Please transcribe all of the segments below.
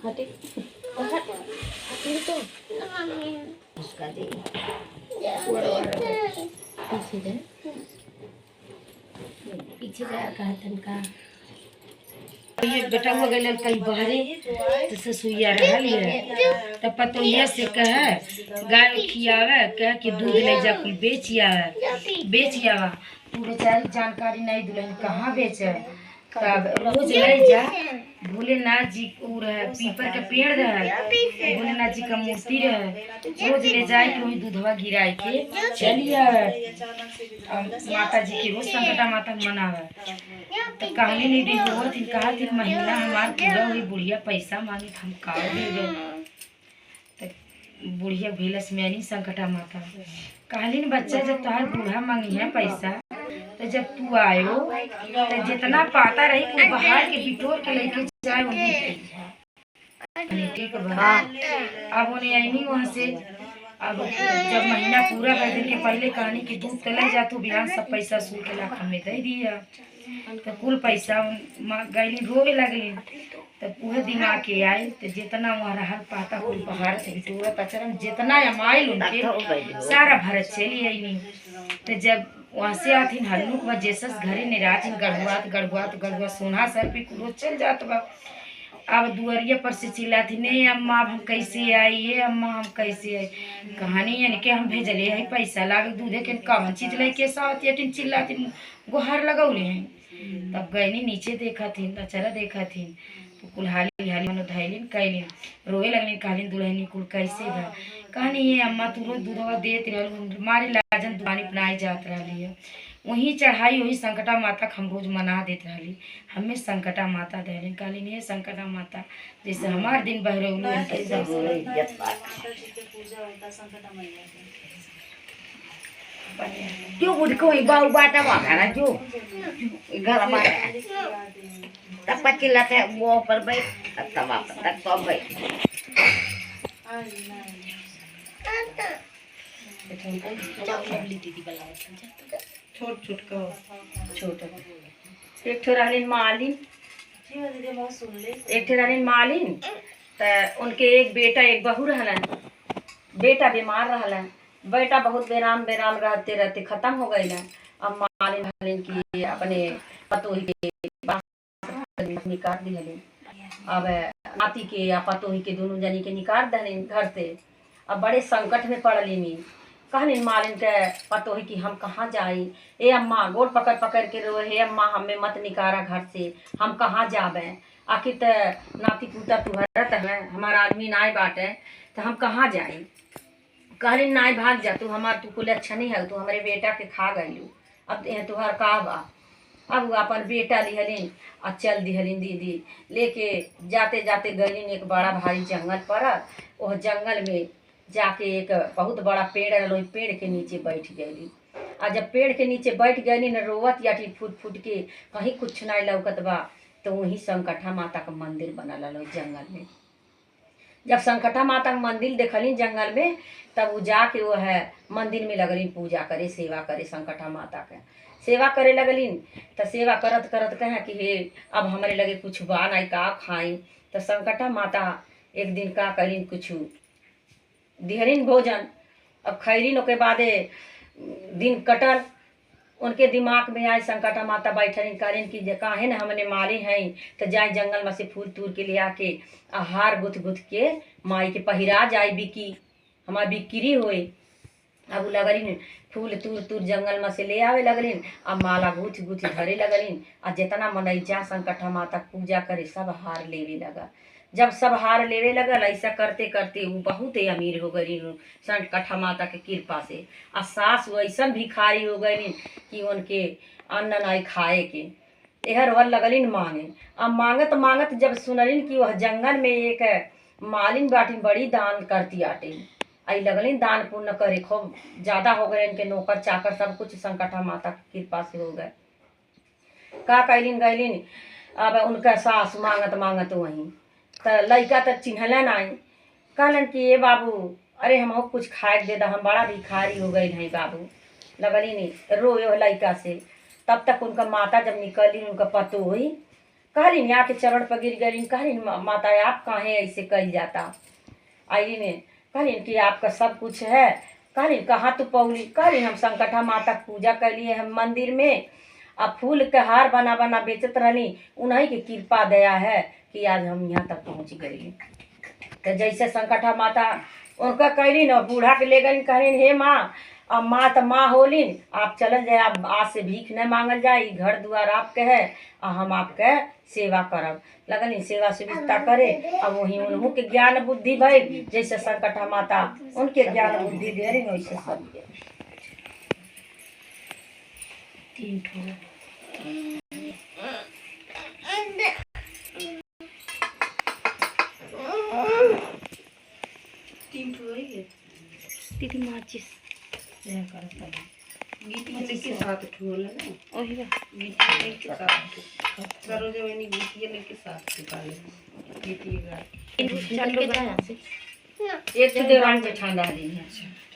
हटे तो उसका दे पीछे जा पीछे जा कहा तनका ये बेटा हो गए कहीं बहरे तो ससुइया रहल है तब पतोहिया से कह गाय खियावे कह कि दूध ले जा कुल बेच आवा तू बेचारी जानकारी नहीं दुल्हन कहाँ बेचे तब रोज ले जा भोलेनाथ जी उड़ है पीपर का पेड़ रहे भोलेनाथ जी का मूर्ति रहे रोज ले जाए के वही दूधवा गिराए के चलिए माता जी के रोज संकटा माता मनावे तो कहली नहीं दिन बहुत दिन कहा दिन महीना हमार पूरा हुई बुढ़िया पैसा मांगी हम का दे तो बुढ़िया भेलस में नहीं संकटा माता कहली न बच्चा जब तुहार बूढ़ा मांगी है पैसा तो जब तू आयो तो जितना पाता रही को बाहर के बिटोर के लेके जाए ठीक अब उन्हें आई वहाँ से अब जब महीना पूरा कर दिन के पहले कहानी की दूध तले जा तू बिहान सब पैसा सूल के लाख हमें दे दिया तो कुल पैसा गैली रोवे लगली तब वह दिमाग के आए तो जितना वहाँ रहा पाता कुल बाहर से बिटोरा पचरन जितना अमाइल उनके सारा भरत चली आई तो जब वहाँ से आथिन हल्लुक व जेसस घरे निराथिन गड़गुआत सोना सर पे रोज चल जात बा अब दुआरिया पर से चिल्लाती नहीं अम्मा अब हम कैसे आई ये अम्मा हम कैसे आई कहानी यानी कि हम भेजले है पैसा लागे दूधे के कवन चीज लेके सावती चिल्लाती गुहार लगौले हैं तब गईनी नीचे देखा थी अचरा देखा थी तो कुल हाली मनो धैलिन कैलिन रोए लगलिन कहलिन दुल्हनी कुल कैसे बा कहानी ये अम्मा तू रोज दूधवा देत रहल मारे लाजन दुकानी बनाई जात रही है वही चढ़ाई वही संकटा माता हम रोज मना देते रही हमें संकटा माता दहलिन कहलिन ये संकटा माता जैसे हमार दिन बहरौलू उनके क्यों बुढ़ को बाऊ बाटा वाला जो घर में तब चिल्लाते वो पर बैठ तब तक सब बैठ छोट छोट का छोट एक ठोरालिन मालिन तो उनके एक बेटा एक बहू रहलन बेटा बीमार रहलन बेटा बहुत बेराम रहते रहते खत्म हो गए अब मालिन हलिन की अपने पतोही के निकाल दिहलिन अब नाती के या पतोही के दोनों जनी के निकाल दहलिन घर से अब बड़े संकट में पड़लिनी कहनी मालिन के पतोही कि हम कहाँ जाई ए अम्मा गोड़ पकड़ पकड़ के रोए हे अम्मा हमें मत निकारा घर से हम कहाँ जाबे आखिर तो नाती पुता तुहरत है हमारा आदमी नाय बाटे तो हम कहाँ जाई कहली नाय भाग जा तू हमार तू कुल अच्छा नहीं है तू हमारे बेटा के खा गईलू अब तुहार का बा अब अपन बेटा लिहलिन और चल दिहलिन दीदी लेके जाते जाते गईलिन एक बड़ा भारी जंगल पर वह जंगल में जाके एक बहुत बड़ा पेड़ रहा पेड़ के नीचे बैठ गई और जब पेड़ के नीचे बैठ गई न रोवत या फूट फूट के कहीं कुछ नहीं लौकत बा तो वहीं संकटा माता का मंदिर बनल रहा जंगल में जब संकटा माता का मंदिर देखली जंगल में तब वो जाके वो है मंदिर में लगलिन पूजा करे सेवा करे संकटा माता के सेवा करे लगलिन तो सेवा करत करत कहें कि हे अब हमारे लगे कुछ बा नहीं का खाई तो संकटा माता एक दिन का कलिन कुछ दिहरिन भोजन अब खैरिन के बादे दिन कटल उनके दिमाग में आए संकटा माता बैठलिन करिन कि काहे न हमने माली हैं तो जाए जंगल में से फूल तूर के ले आके हार गुथ गुथ के माई के पहिरा जाए बिकी हमार बिक्री होए अब लगलिन फूल तूर तूर जंगल में से ले आवे लगलिन अब माला गुथ गुथ धरे लगलिन और जितना मनैजा संकटा माता पूजा करे सब हार लेवे लगा जब सब हार लेवे लगल ऐसा करते करते वो बहुत ही अमीर हो गई संकटा माता के कृपा से और सास वैसा भिखारी हो गई कि उनके अन्न नहीं खाए के एहर वर लगलिन मांगे अब मांगत मांगत जब सुनलिन कि वह जंगल में एक मालिन बाटी बड़ी दान करती आटे आई लगलिन दान पुण्य करे खूब ज्यादा हो गए इनके नौकर चाकर सब कुछ संकटा माता की कृपा से हो गए का कैलिन गैलिन अब उनका सास मांगत मांगत वहीं तो लड़का तो चिन्हला नहीं कहलन कि ये बाबू अरे हम कुछ खाए दे दा हम बड़ा भिखारी हो गए हैं बाबू लगली नहीं रोए लड़का से तब तक उनका माता जब निकली उनका पतो हुई, कहलिन यहाँ के चरण पर गिर गई, कहलिन माता आप काहे ऐसे कही जाता। आई ने कहलिन कि आपका सब कुछ है। कहलिन कहाँ तू पौली। कहलिन हम संकटा माता की पूजा कर लिए हम मंदिर में, अब फूल के हार बना बना बेचत रहली, उन्हीं की कृपा दया है कि आज हम यहाँ तक पहुँच गई। तो जैसे संकटा माता उनका कहलिन और बूढ़ा के ले गई, कहलिन हे माँ, अब माँ तो माँ होलिन, आप चल जाए, अब आज से भीख न मांगल जाए, घर द्वार आपके है और हम आपके सेवा करब। लगल सेवा सुविधा करे। अब वही उन्हों के ज्ञान बुद्धि भई, जैसे संकटा माता उनके ज्ञान बुद्धि दे रही वैसे सब दे। 3 ठो दीदी माचिस गीतिया के साथ ठोल है ना, वही बा। गीतिया के साथ सरोजनी गीतिया के साथ निकाले गीतिया चल के जाए से एक तो देवरान जेठान रहली है,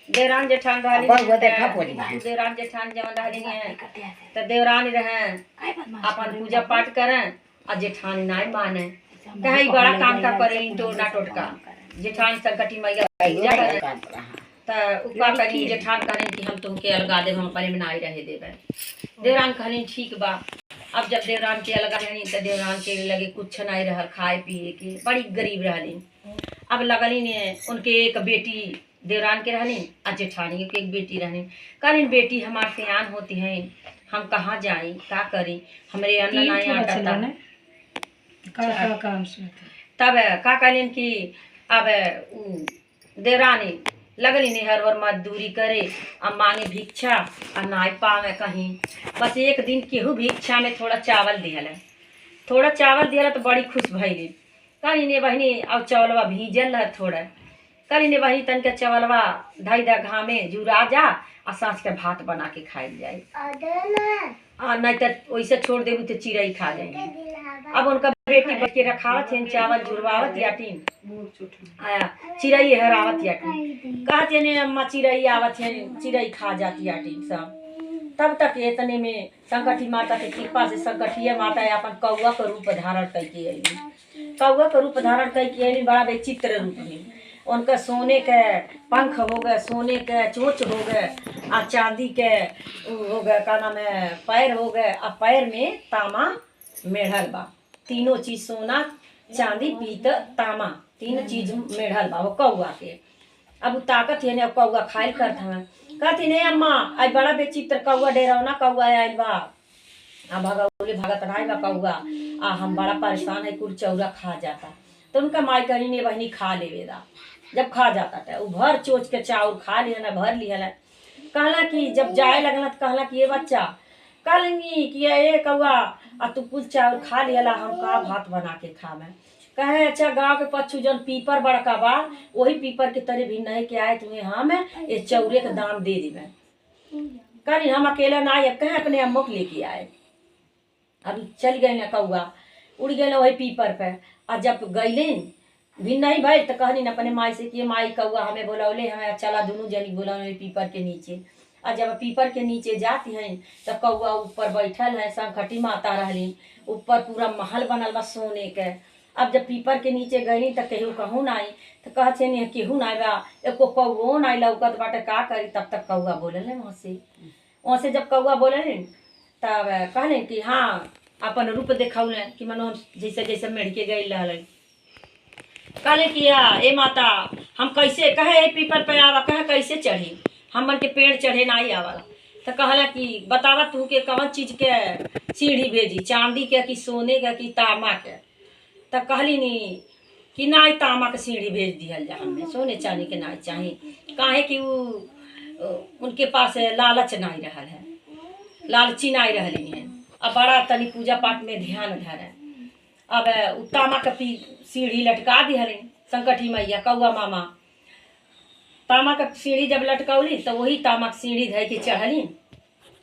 देवरान जेठान रहली देवरान जेठान जवन रहली है तो देवरानी रहे अपन पूजा पाठ करें और जेठानी नहीं माने, कहीं बड़ा काम का करे टोना टोटका। जेठान संकटी मैया पूजा करें तो उपा करी, जेठान करें कि हम तुमके अलगा देव, हम अपने में नहीं रहे देवे। देवरान कहनी ठीक बा। अब जब देवरान के अलगा रहनी तो देवरान के लगे कुछ नहीं रहा खाए पिए के, बड़ी गरीब रहली। अब लगली ने उनके एक बेटी देवरान के रहनी और जेठानी के एक बेटी रहनी। कहनी बेटी हमारे सियान होती हैं, हम कहाँ जाई का करी, हमारे अन्न नहीं आता। तब का कहलिन कि अब देवरानी लगली ने हर वर मजदूरी करे अब मांगे भिक्षा और नाई पावे कहीं। बस एक दिन केहू भिक्षा में थोड़ा चावल दिहल, थोड़ा चावल दिहल तो बड़ी खुश भइली। कहली ने बहनी अब चावलवा भीजल रह थोड़ा, कहली ने बहनी तन के चावलवा धई दा घामे जुरा जा और सांझ के भात बना के खाई जाए, नहीं तो वैसे छोड़ देबू तो चिड़ई खा जाएंगे। अब उनका बेटी बच के रखावत है, चावल जुड़वावत याटीन आया चिड़ई हरावत याटीन, कहते ने अम्मा चिड़ई आवत है, चिड़ई खा जाती याटीन सब। तब तक इतने में संकटी माता के कृपा से संकटिया माता अपन कौआ का रूप धारण करके अली। कौआ का रूप धारण करके अली बड़ा विचित्र रूप में। उनका सोने के पंख हो गए, सोने के चोंच हो गए और चांदी के हो गए, का नाम है पैर हो गए और पैर में तामा मेढ़ल बा। तीनों चीज सोना चांदी पीतल तामा तीन चीज मेढ़ल बा वो कौआ के। अब उ ताकत है ने कौआ खाइल करत हमें, कहती नहीं अम्मा आज बड़ा बेचित्र कौआ डेरावना कौआ आइल बा, आ भगौले भगत रहा बा कौआ, आ हम बड़ा परेशान है, कुल चौरा खा जाता। तो उनका माई कही ने बहनी खा लेवेदा। जब खा जाता था वो भर चोच के चाउर खा लिया ना, भर लिया ना। कहला कि जब जाए लगना तो कहला कि ये बच्चा कहलेंगी कि ये कौआ आ तू कुल चाउर खा लिया, हम का भात बना के खा में। कहे अच्छा गांव के पच्छू जन पीपर बड़का बा वही पीपर के तरह भी नहीं के आए तुम्हें हम ये चौरे का दाम दे देवे। कहनी हम अकेला ना आए, कहे अपने अम्मो के लेके आए। अभी चल गए ना कौआ, उड़ गए ना वही पीपर पे। और जब गईलेन भी नहीं भाई तो कहनी न अपने माई से कि माई कौआ हमें बोलौले, हमें चला दोनों जनी बोलौले पीपर के नीचे। और जब पीपर के नीचे जाती हैं तो कौआ ऊपर बैठल है, संकटी माता रहली ऊपर, पूरा महल बनल बा सोने के। अब जब पीपर के नीचे गई तो केहू कहूँ ना आई, तो कहते नहीं केहू ना बा, एको कौओ ना लौकत बाटे का करी। तब तक कौआ बोले वहाँ से जब कौआ बोले तब कहले कि हाँ अपन रूप देखौले कि मनो जैसे जैसे मेढ़ के गई रहल। कहले कि ए माता हम कैसे कहे पीपर पे आवा, कहे कैसे चढ़ी, हमन के पेड़ चढ़े नहीं आवाला। तो कहला कि बतावा तू के कौन चीज के सीढ़ी भेजी, चांदी के कि सोने के कि तामा के। तब कहली नी कि नाई तामा के सीढ़ी भेज दिहल जा, हमें सोने चांदी के नाई चाहिए। काहे कि उनके पास लालच नहीं रहल है, लालची नहीं रहली है। अब बड़ा तनी पूजा पाठ में ध्यान धरे। अब तामा का सीढ़ी लटका दिहली संकटी मैया कौआ मामा। तामा का सीढ़ी जब लटकौली तो वही तामा की सीढ़ी धै के चढ़ली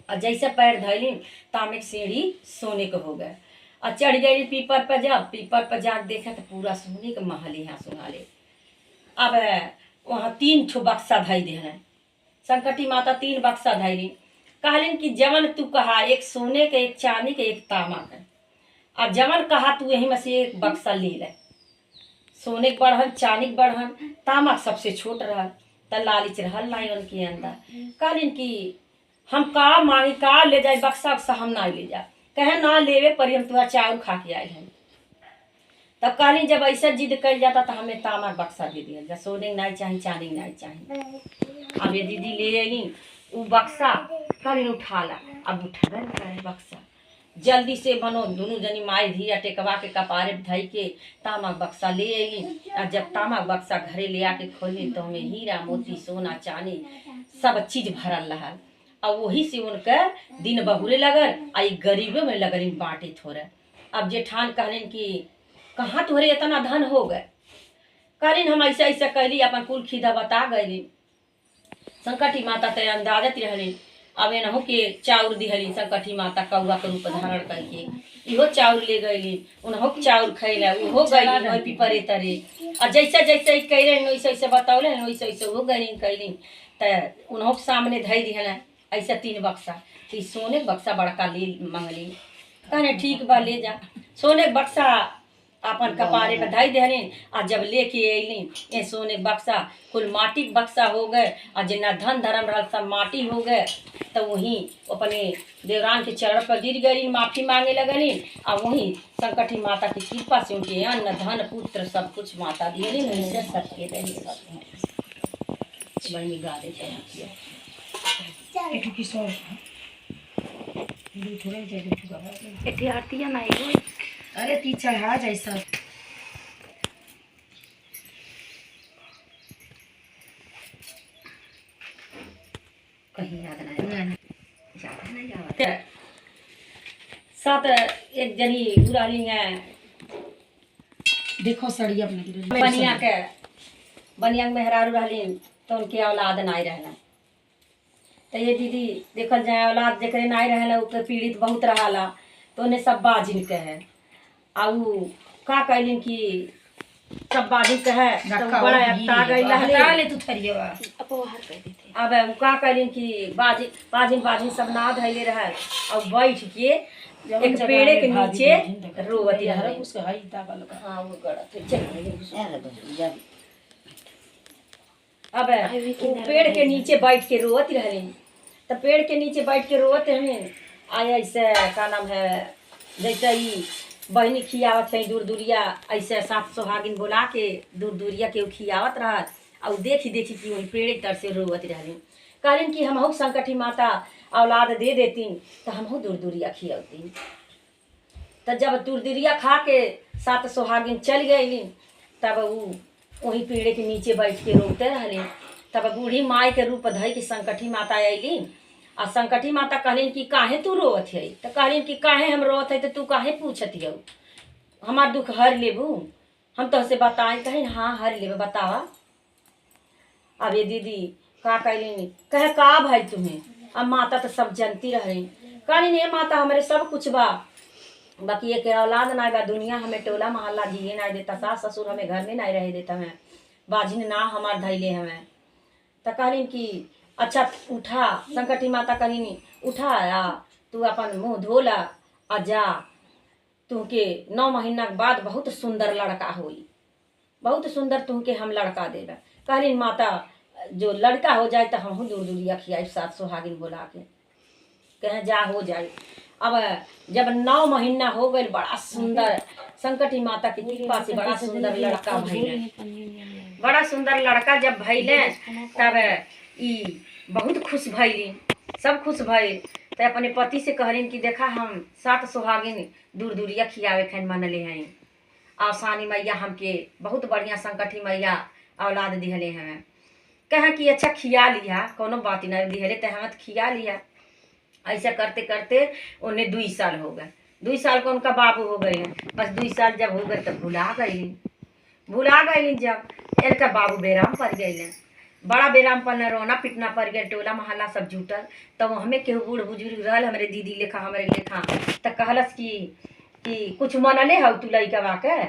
और जैसे पैर धैली तामे की सीढ़ी सोने के हो गए। और चढ़ गई पीपर पर, जब पीपर पर जाके देखा तो पूरा सोने के महल यहाँ सुहाले। अब वहाँ 3 ठो बक्सा धई दे संकटी माता 3 बक्सा धैली। कहलिन कि जवन तू कहा एक सोने के एक चांदी के एक तामा के, अब जवन कहा तू यही में से एक बक्सा ले ले। सोने के बढ़न चांदी के बढ़न तामा सबसे छोट रहा त लालिच रहल नहीं उनके अंदर। कहलिन कि हम का मांगी का ले जाए बक्सा उक्सा हम ना ले जा, कहे ना लेवे पर हम तुम्हारा चावल खा के आए हैं। तब कहलिन जब ऐसा जिद कर जाता तो हमें तामा के बक्सा दे दिया जा, सोने नहीं चाहिए चांदी नहीं चाहिए। अब ये दीदी ले आई वो बक्सा, कहलिन उठा ला। अब उठा करे बक्सा जल्दी से बनो दोनों जनी माई धिया टेकवा के कपारे धई के तामा बक्सा ले आई। और जब तामा बक्सा घरे ले आके खोली तो हमें हीरा मोती सोना चांदी सब चीज भरल रहा। और वही से उनका दिन बहुरे लगल आई गरीबों में लगल बांटे थोड़ा। अब जेठान कहलिन कि कहाँ तुहरे इतना धन हो गए। कहलिन हम ऐसा ऐसा कैली अपन कुल खीदा बता गई। संकटी माता ते अंदाजत रहली। अब एनहु के चाउर दिहली संकटी माता कौआ के रूप धारण करके इहो चाउर ले गईली। उनहु चाउर खैला उहो गईली वही पिपरे तरे। और जैसा जैसे कैले वैसे वैसे बतौले वैसे वैसे वो गईली कैली त उनहु के सामने धई दिहला ऐसा 3 बक्सा। तो सोने के बक्सा बड़का ले मंगली। कहने ठीक बा ले जा। सोने के बक्सा अपन कपारे पे धई देहलिन। आ जब लेके अइली ये सोने के बक्सा कुल माटी के बक्सा हो गए। और जितना धन धर्म रहा सब माटी हो गए। तो वहीं अपने देवरान के चरण पर गिर गई माफी मांगे लगली। और वहीं संकटी माता की कृपा से उनके अन्न धन पुत्र सब कुछ माता दिए सबके रही वही गा देते आरतिया नहीं अरे ती चढ़ा जैसा कहीं याद नहीं साथ एक जनी बुराली है देखो सड़ी अपने बनिया के बनिया मेहरारू रहलीन तो उनके औलाद नहीं रहना। तो ये दीदी देखल जाए औलाद जकरे नहीं रहला उ पीड़ित बहुत रहाला। तो उन्हें सब बाजिन के है आउ का कहलिन कि सब बाजिन के है तो बड़ा एकता गई रहले तू थरियवा अब उ का कहलिन कि बाजिन बाजिन बाजिन सब ना धैले रहे और बैठ के एक पेड़े के नीचे रोवती रहे। उसके हई ताकल हां वो गड़ा थे चल अब वो पेड़ के नीचे बैठ के रोवत रहे। तो पेड़ के नीचे बैठ के रोवत रहे। आया ऐसे का नाम है जैसे ही बहनी खियावत है दूर दूरिया ऐसे साथ सोहागिन बोला के दूर दूरिया के खियावत रहा। और देखी देखी कि वही पेड़े तर से रोवत रहे। कहलिन कि हमहू संकटी माता औलाद दे देती तो हमहू दूर दूरिया खियावती। तो जब दूर दूरिया खा के साथ सोहागिन चल गई तब वो वही पेड़े के नीचे बैठ के रोते रहले। तब बूढ़ी माई के रूप धई के संकटी माता अली। और संकटी माता कहलिन कि काहे तू रोवत है। तो कहलिन कि काहे हम रोवत है तो तू काहे पूछत हो हमार दुख हर लेबू हम तो से बताए। कहे हाँ हर लेबे बतावा। अब ये दीदी का कहलिन कहे का भाई तुम्हें। अब माता तो सब जानती रहे। कहलिन ये माता हमारे सब कुछ बा बाकी ये के औलाद ना बा। दुनिया हमें टोला मोहल्ला जिए ना देता। सास ससुर हमें घर में नहीं रह देता हमें बाजिन ना हमार धैले हमें। तो कहलिन कि अच्छा उठा। संकटी माता कहलिन उठा आ तू अपन मुँह धोला आ जा तुहके 9 महीना के बाद बहुत सुंदर लड़का होई। बहुत सुंदर तुहके हम लड़का देगा। कहलिन माता जो लड़का हो जाए तो हम दूर दूरिया खियाई साथ सोहागिन बोला के कहे जा हो जाए। अब जब 9 महीना हो गए बड़ा सुंदर संकटी माता की कृपा से बड़ा सुंदर लड़का भइले। बड़ा सुंदर लड़का जब भइले तब ई बहुत खुश भइली सब खुश भइल। तो अपने पति से कहलिन कि देखा हम सात सोहागिन दूर दूरिया खियावे खैन मनले हैं। आसानी मैया हमके बहुत बढ़िया संकटी मैया औलाद दिहले हमें। कहा कि अच्छा खिया लिया कोनो बात नहीं दिहले तो हम खिया लिया। ऐसा करते करते उन्हें 2 साल हो गए। 2 साल को उनका बाबू हो गए। बस 2 साल जब हो गए तब भुला गई जब इनका बाबू बेराम पड़ गए। बड़ा बेराम पड़ना रोना पिटना पड़ गया। टोला मोहल्ला सब जुटल। तब हमें केहू बूढ़ बुजुर्ग रहल हमारे दीदी लेखा हमारे लेखा तो कहलस कि कुछ मनले हो तू लड़का के।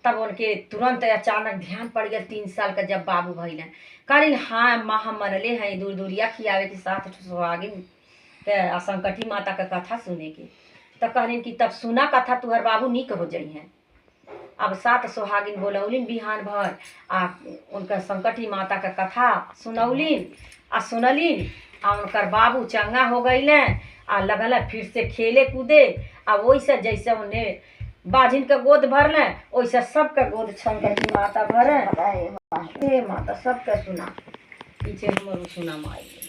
तब उनके तुरंत अचानक ध्यान पड़ गया 3 साल का जब बाबू भइल। कहलिन हाँ माँ हम मनले हैं दूर दूरिया खियावे के साथ सोहागिन के संकटी माता का कथा सुने के। तो कहलिन कि तब सुना कथा तुहर बाबू नीक हो जाइ हैं। अब 7 सोहागिन बोलौलिन बिहान भर आ उनका संकटी माता का कथा सुनौलिन आ सुनलिन आ उनकर बाबू चंगा हो गईले आ लगल फिर से खेले कूदे आ वैसे जैसे उन्हें बाजिन का गोद भरले वैसे सबका गोद संकटी माता भरे। हे माता सबका सुना पीछे हमर सुना माई।